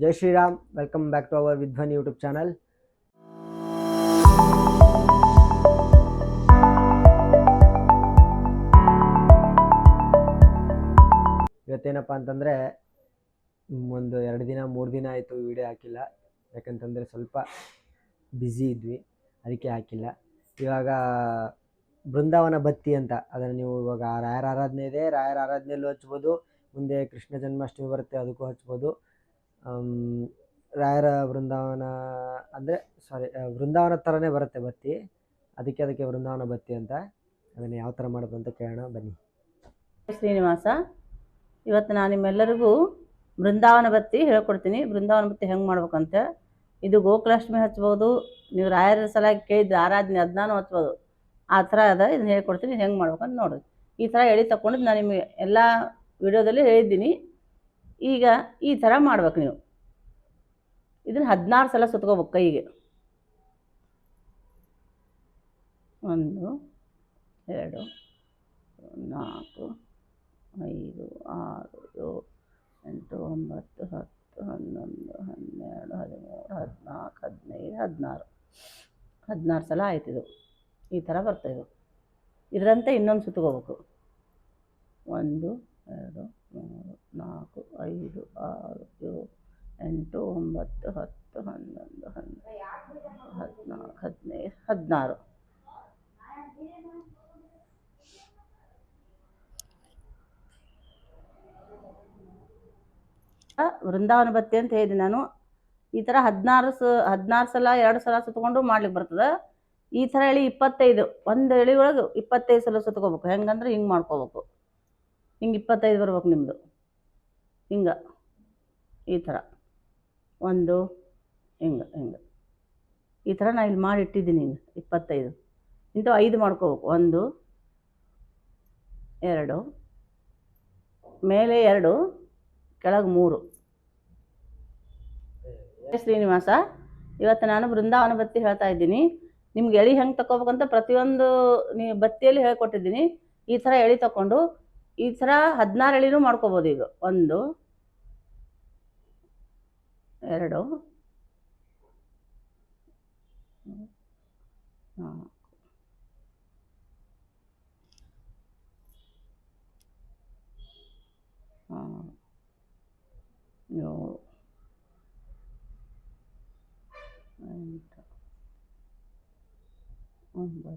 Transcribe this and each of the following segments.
Jai Shriram. Welcome back to our Vidhwan YouTube channel. ಇವತ್ತೇನಪ್ಪ ಅಂತಂದರೆ ಒಂದು 2 ದಿನ 3 ದಿನ ಆಯಿತು ವಿಡಿಯೋ ಹಾಕಿಲ್ಲ. ಯಾಕಂತಂದರೆ ಸ್ವಲ್ಪ ಬ್ಯುಸಿ ಇದ್ವಿ, ಅದಕ್ಕೆ ಹಾಕಿಲ್ಲ. ಇವಾಗ ಬೃಂದಾವನ ಬತ್ತಿ ಅಂತ ಅದನ್ನು ನೀವು ಇವಾಗ ರಾಯರ ಆರಾಧನೆ ಇದೆ, ರಾಯರ ಆರಾಧನೆಯಲ್ಲೂ ಹಚ್ಬೋದು. ಮುಂದೆ ಕೃಷ್ಣ ಜನ್ಮಾಷ್ಟಮಿ ಬರುತ್ತೆ, ಅದಕ್ಕೂ ಹಚ್ಬೋದು. ರಾಯರ ಬೃಂದಾವನ ಅಂದರೆ ಬೃಂದಾವನ ಥರನೇ ಬರುತ್ತೆ ಬತ್ತಿ, ಅದಕ್ಕೆ ಬೃಂದಾವನ ಬತ್ತಿ ಅಂತ. ಅದನ್ನು ಯಾವ ಥರ ಮಾಡೋದು ಅಂತ ಕೇಳೋಣ ಬನ್ನಿ. ಶ್ರೀನಿವಾಸ, ಇವತ್ತು ನಾನು ನಿಮ್ಮೆಲ್ಲರಿಗೂ ಬೃಂದಾವನ ಬತ್ತಿ ಹೇಳ್ಕೊಡ್ತೀನಿ. ಬೃಂದಾವನ ಬತ್ತಿ ಹೆಂಗೆ ಮಾಡ್ಬೇಕಂತ. ಇದು ಗೋಕುಲಾಷ್ಟಮಿ ಹಚ್ಬೋದು, ನೀವು ರಾಯರ ಸಲಾಗಿ ಕೇಳಿದ ಆರಾಧನೆ ಅದನ್ನಾನು ಹಚ್ಬೋದು. ಆ ಥರ ಅದ, ಇದನ್ನು ಹೇಳ್ಕೊಡ್ತೀನಿ ಹೆಂಗೆ ಮಾಡ್ಬೇಕಂತ ನೋಡಿರಿ. ಈ ಥರ ಎಳೆ ತಗೊಂಡು ನಾನು ನಿಮಗೆ ಎಲ್ಲ ವಿಡಿಯೋದಲ್ಲಿ ಹೇಳಿದ್ದೀನಿ. ಈಗ ಈ ಥರ ಮಾಡ್ಬೇಕು ನೀವು. ಇದನ್ನು 16 ಸಲ ಸುತ್ಕೋಬೇಕು ಕೈಗೆ. 1 2 4 5 6 7 8 9 10 11 12 13 14 15 16 ಸಲ ಆಯ್ತು. ಇದು ಈ ಥರ ಬರ್ತಾಯಿದೆ. ಇದರಂತೆ ಇನ್ನೊಂದು ಸುತ್ಕೋಬೇಕು. 1 2 3 4 5 6 7 8 9 10 11 12 13 14 15 16 ವೃಂದಾವನ ಬತ್ತಿ ಅಂತ ಹೇಳಿದೆ ನಾನು. ಈ ಥರ 16 ಸಲ 2 ಸಲ ಸುತ್ಕೊಂಡು ಮಾಡ್ಲಿಕ್ಕೆ ಬರ್ತದೆ. ಈ ಥರ ಎಳೆ 25, ಒಂದು ಎಳೆ ಒಳಗೆ 25 ಸಲ ಸುತ್ಕೋಬೇಕು. ಹೆಂಗಂದ್ರೆ ಹಿಂಗೆ ಮಾಡ್ಕೋಬೇಕು. ಹಿಂಗೆ 25 ಬರ್ಬೇಕು ನಿಮ್ಮದು. ಹಿಂಗೆ ಈ ಥರ ಒಂದು ಹಿಂಗೆ ಈ ಥರ ನಾನು ಇಲ್ಲಿ ಮಾಡಿ ಇಟ್ಟಿದ್ದೀನಿ. ಹಿಂಗೆ 25 ಇಂಥವು 5 ಮಾಡ್ಕೋಬೇಕು. 1 2 ಮೇಲೆ 2 ಕೆಳಗೆ 3. ಶ್ರೀನಿವಾಸ, ಇವತ್ತು ನಾನು ಬೃಂದಾವನ ಬತ್ತಿ ಹೇಳ್ತಾ ಇದ್ದೀನಿ. ನಿಮ್ಗೆ ಎಳೆ ಹೆಂಗೆ ತಗೋಬೇಕಂತ ಪ್ರತಿಯೊಂದು ನೀವು ಬತ್ತಿಯಲ್ಲಿ ಹೇಳ್ಕೊಟ್ಟಿದ್ದೀನಿ. ಈ ಥರ ಎಳೆ ತಗೊಂಡು ಈ ಥರ 16 ಎಳೆನೂ ಮಾಡ್ಕೋಬೋದು. ಈಗ 1 2 3 4 7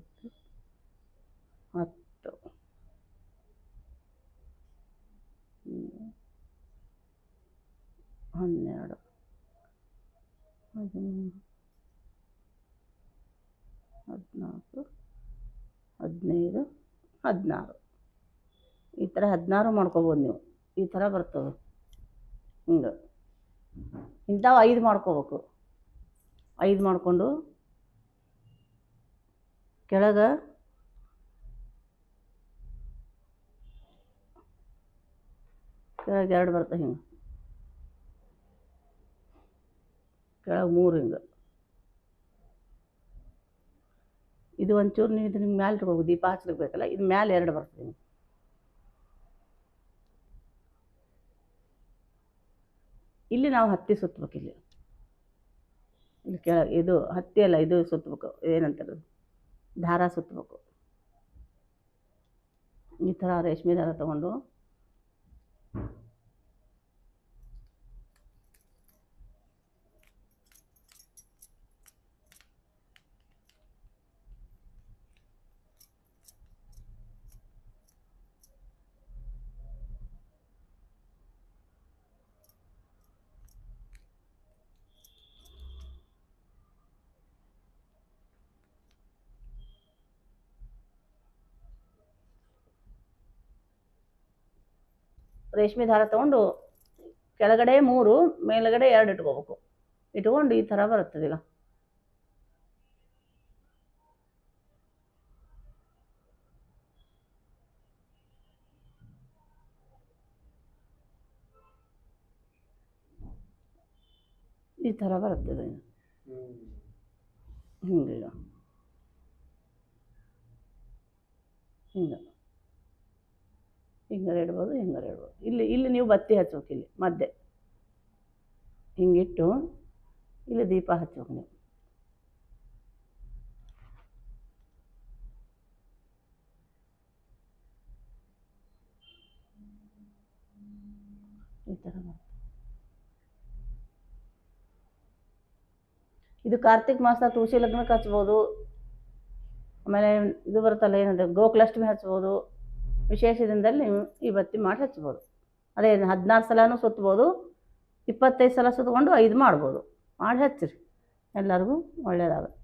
8 9 10 12 13 14 15 16 ಈ ಥರ 16 ಮಾಡ್ಕೋಬೋದು ನೀವು. ಈ ಥರ ಬರ್ತದೆ. ಹಿಂಗೆ ಇಂಥವು 5 ಮಾಡ್ಕೋಬೇಕು. 5 ಮಾಡಿಕೊಂಡು ಕೆಳಗೆ ಕೆಳಗೆ 2 ಬರ್ತವೆ. ಹಿಂಗೆ ಕೆಳಗೆ 3. ಹಿಂಗೆ ಇದು ಒಂಚೂರು ನೀವು ಇದು ನಿಮ್ಗೆ ಮ್ಯಾಲೆ ಇಟ್ಕೋಬೇಕು. ದೀಪ ಹಚ್ಲಿಕ್ಕೆ ಬೇಕಲ್ಲ, ಇದು ಮ್ಯಾಲೆ 2 ಬರ್ತದೆ. ಹಿಂಗೆ ಇಲ್ಲಿ ನಾವು ಹತ್ತಿ ಸುತ್ತಬೇಕು. ಇಲ್ಲಿ ಕೆಳಗೆ ಇದು ಹತ್ತಿ ಅಲ್ಲ, ಇದು ಸುತ್ತಬೇಕು. ಏನಂತಾರೆ, ದಾರ ಸುತ್ತಬೇಕು. ಈ ಥರ ರೇಷ್ಮೆ ದಾರ ತಗೊಂಡು ರೇಷ್ಮೆ ದಾರ ತೊಗೊಂಡು ಕೆಳಗಡೆ 3 ಮೇಲುಗಡೆ 2 ಇಟ್ಕೋಬೇಕು. ಇಟ್ಕೊಂಡು ಈ ಥರ ಬರುತ್ತದೆ. ಈಗ ಈ ಥರ ಬರುತ್ತದೆ. ಹಿಂಗೆ ಈಗ ಹಿಂಗೆ ಹಿಂಗಾರು ಇಡ್ಬೋದು, ಹಿಂಗಾರು ಇಡ್ಬೋದು. ಇಲ್ಲಿ ನೀವು ಬತ್ತಿ ಹಚ್ಬೇಕು. ಇಲ್ಲಿ ಮಧ್ಯೆ ಹಿಂಗಿಟ್ಟು ಇಲ್ಲಿ ದೀಪ ಹಚ್ಬೇಕು ನೀವು. ಈ ಥರ ಇದು ಕಾರ್ತಿಕ್ ಮಾಸ ತುಳಸಿ ಲಗ್ನಕ್ಕೆ ಹಚ್ಬೋದು. ಆಮೇಲೆ ಇದು ಬರುತ್ತಲ್ಲ ಏನದು ಗೋಕುಲಾಷ್ಟಮಿ ಹಚ್ಬೋದು. ವಿಶೇಷ ದಿನದಲ್ಲಿ ನೀವು ಈ ಬತ್ತಿ ಮಾಡಿ ಹಚ್ಬೋದು. ಅದೇ 16 ಸಲನೂ ಸುತ್ಬೋದು, 25 ಸಲ ಸುತ್ಕೊಂಡು 5 ಮಾಡ್ಬೋದು. ಮಾಡಿ ಹಚ್ಚಿರಿ, ಎಲ್ಲರಿಗೂ ಒಳ್ಳೆಯದಾಗುತ್ತೆ.